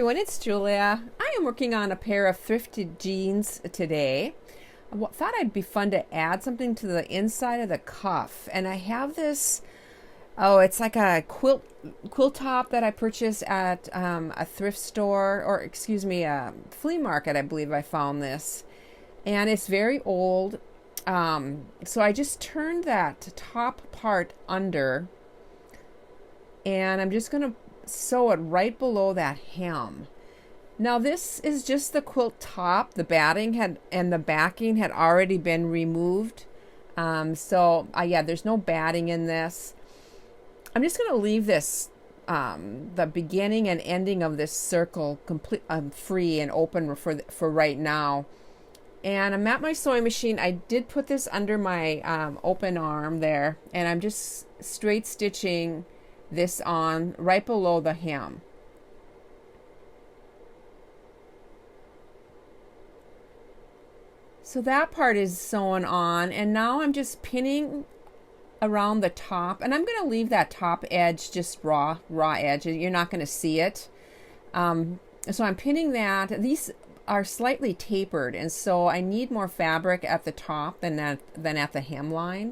everyone, it's Julia. I am working on a pair of thrifted jeans today. I thought it'd be fun to add something to the inside of the cuff. And I have this, it's like a quilt top that I purchased at a thrift store, or excuse me, a flea market, I believe I found this. And it's very old. So I just turned that top part under, and I'm just going to sew it right below that hem. Now this is just the quilt top. The batting and the backing had already been removed. Yeah, there's no batting in this. I'm just going to leave this, the beginning and ending of this circle complete, free and open for right now. And I'm at my sewing machine. I did put this under my open arm there, and I'm just straight stitching this on right below the hem. So that part is sewn on, and now I'm just pinning around the top, and I'm going to leave that top edge just raw edge. You're not going to see it. So I'm pinning that. These are slightly tapered, and so I need more fabric at the top than at the hemline.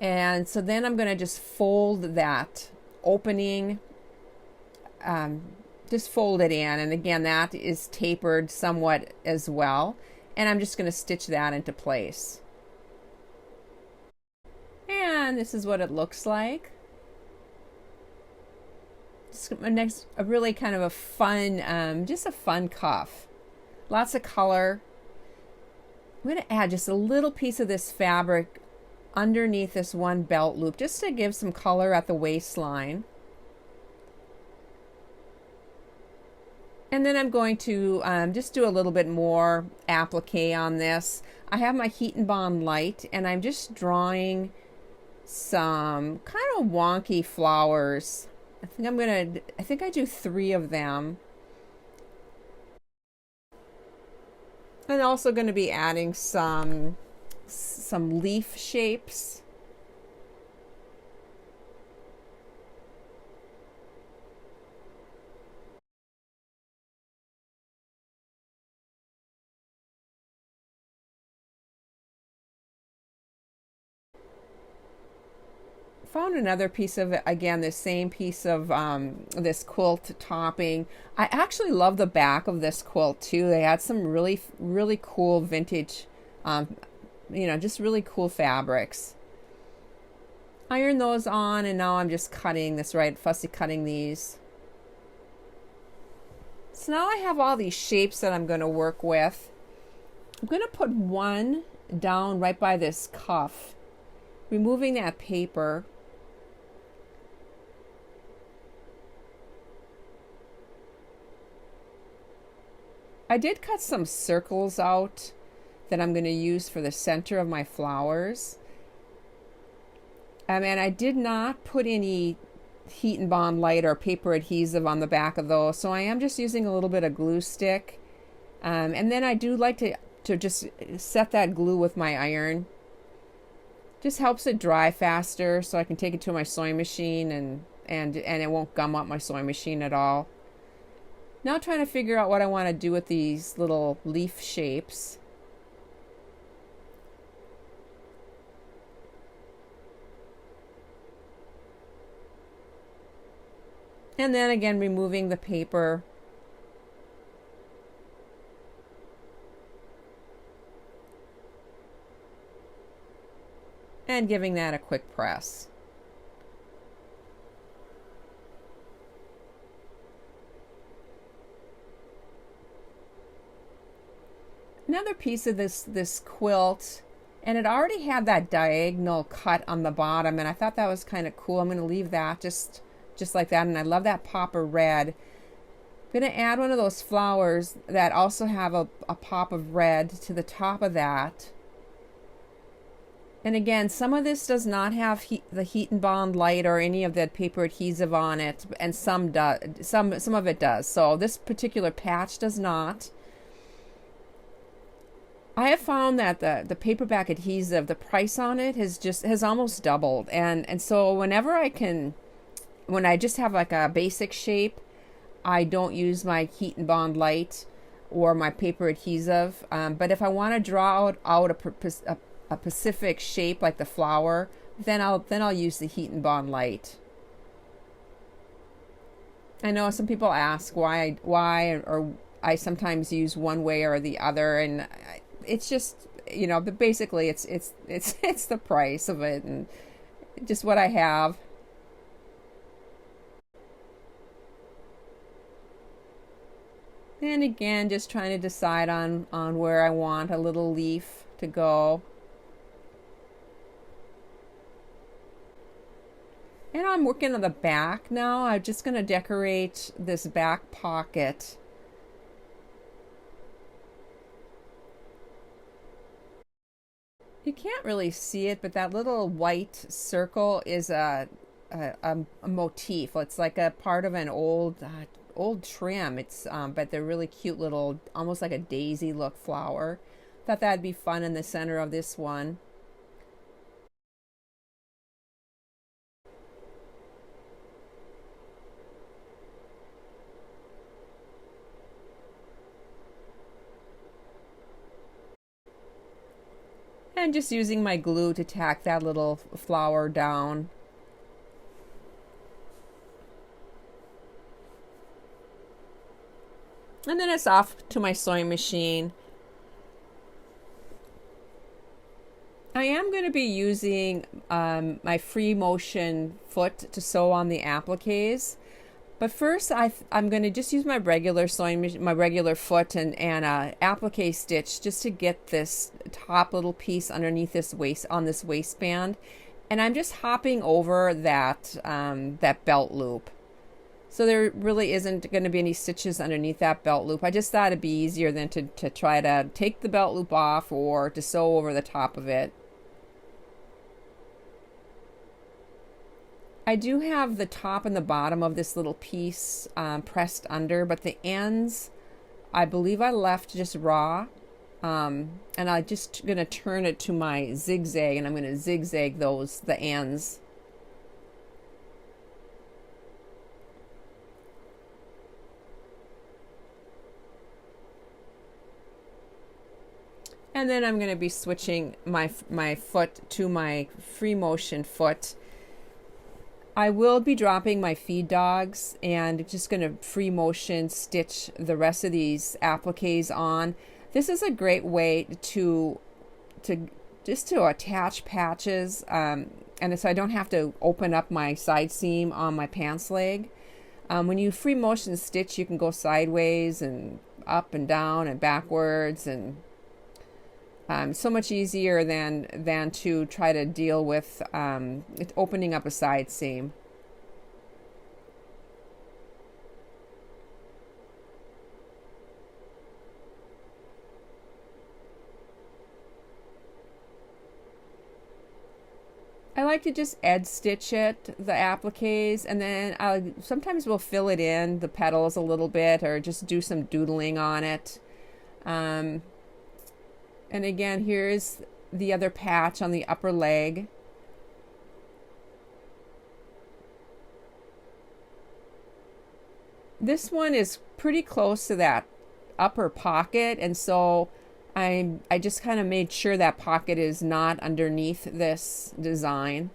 And so then I'm going to just fold that opening, just fold it in, and again that is tapered somewhat as well, and I'm just going to stitch that into place. And this is what it looks like. Next, a really kind of a fun, just a fun cuff. Lots of color. I'm going to add just a little piece of this fabric underneath this one belt loop, just to give some color at the waistline. And then I'm going to just do a little bit more applique on this. I have my Heat and Bond light, and I'm just drawing some kind of wonky flowers. I think I do 3 of them. I'm also going to be adding some leaf shapes. Found another piece of it, again, the same piece of this quilt topping. I actually love the back of this quilt too. They had some really cool vintage, just really cool fabrics. Iron those on, and now I'm just cutting this, fussy cutting these. So now I have all these shapes that I'm going to work with. I'm going to put one down right by this cuff, removing that paper. I did cut some circles out that I'm going to use for the center of my flowers. And I did not put any Heat and Bond light or paper adhesive on the back of those, so I am just using a little bit of glue stick. And then I do like to just set that glue with my iron. Just helps it dry faster, so I can take it to my sewing machine and it won't gum up my sewing machine at all. Now trying to figure out what I want to do with these little leaf shapes. And then again, removing the paper. And giving that a quick press. Another piece of this quilt, and it already had that diagonal cut on the bottom, and I thought that was kind of cool. I'm going to leave that just like that, and I love that pop of red. I'm going to add one of those flowers that also have a pop of red to the top of that. And again, some of this does not have the Heat and Bond light or any of that paper adhesive on it, and some of it does. So this particular patch does not. I have found that the paperback adhesive, the price on it has almost doubled, and so when I just have like a basic shape, I don't use my Heat and Bond Light or my paper adhesive. But if I want to draw out a specific shape like the flower, then I'll use the Heat and Bond Light. I know some people ask why or I sometimes use one way or the other, and it's just, but basically it's the price of it and just what I have. And again, just trying to decide on where I want a little leaf to go. And I'm working on the back now. I'm just going to decorate this back pocket. You can't really see it, but that little white circle is a motif. It's like a part of an old trim. It's but they're really cute little, almost like a daisy look flower. Thought that'd be fun in the center of this one. And just using my glue to tack that little flower down. And then it's off to my sewing machine. I am going to be using my free motion foot to sew on the appliques. But first, I'm going to just use my regular sewing machine, my regular foot and applique stitch just to get this top little piece underneath this this waistband, and I'm just hopping over that belt loop. So there really isn't going to be any stitches underneath that belt loop. I just thought it'd be easier than to try to take the belt loop off or to sew over the top of it. I do have the top and the bottom of this little piece pressed under, but the ends, I believe I left just raw. And I'm just going to turn it to my zigzag, and I'm going to zigzag the ends. And then I'm going to be switching my foot to my free motion foot. I will be dropping my feed dogs and just going to free motion stitch the rest of these appliques on. This is a great way to attach patches, and so I don't have to open up my side seam on my pants leg. When you free motion stitch, you can go sideways and up and down and backwards, and so much easier than to try to deal with opening up a side seam. I like to just edge stitch it, the appliques, and then I sometimes will fill it in, the petals a little bit, or just do some doodling on it. And again, here's the other patch on the upper leg. This one is pretty close to that upper pocket, and so I just kind of made sure that pocket is not underneath this design.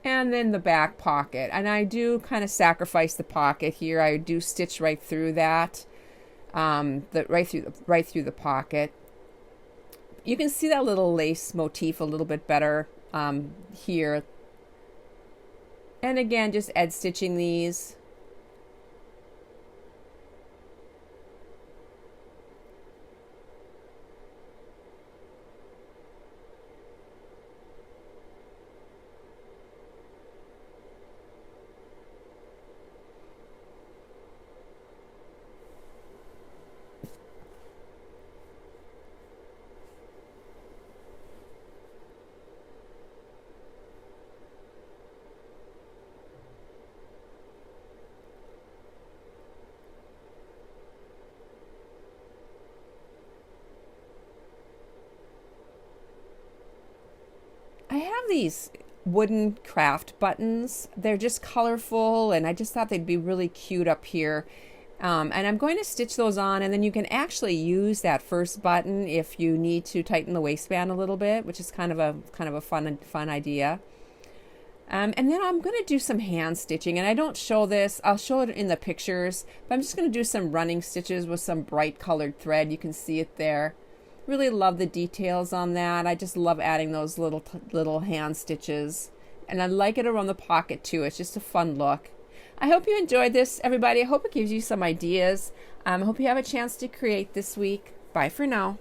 And then the back pocket, and I do kind of sacrifice the pocket here. I do stitch right through that, right through the pocket. You can see that little lace motif a little bit better here. And again, just edge stitching these. these wooden craft buttons. They're just colorful, and I just thought they'd be really cute up here. And I'm going to stitch those on, and then you can actually use that first button if you need to tighten the waistband a little bit, which is kind of a fun idea. And then I'm going to do some hand stitching, and I don't show this. I'll show it in the pictures, but I'm just going to do some running stitches with some bright colored thread. You can see it there. Really love the details on that. I just love adding those little hand stitches, and I like it around the pocket too. It's just a fun look. I hope you enjoyed this, everybody. I hope it gives you some ideas. I hope you have a chance to create this week. Bye for now.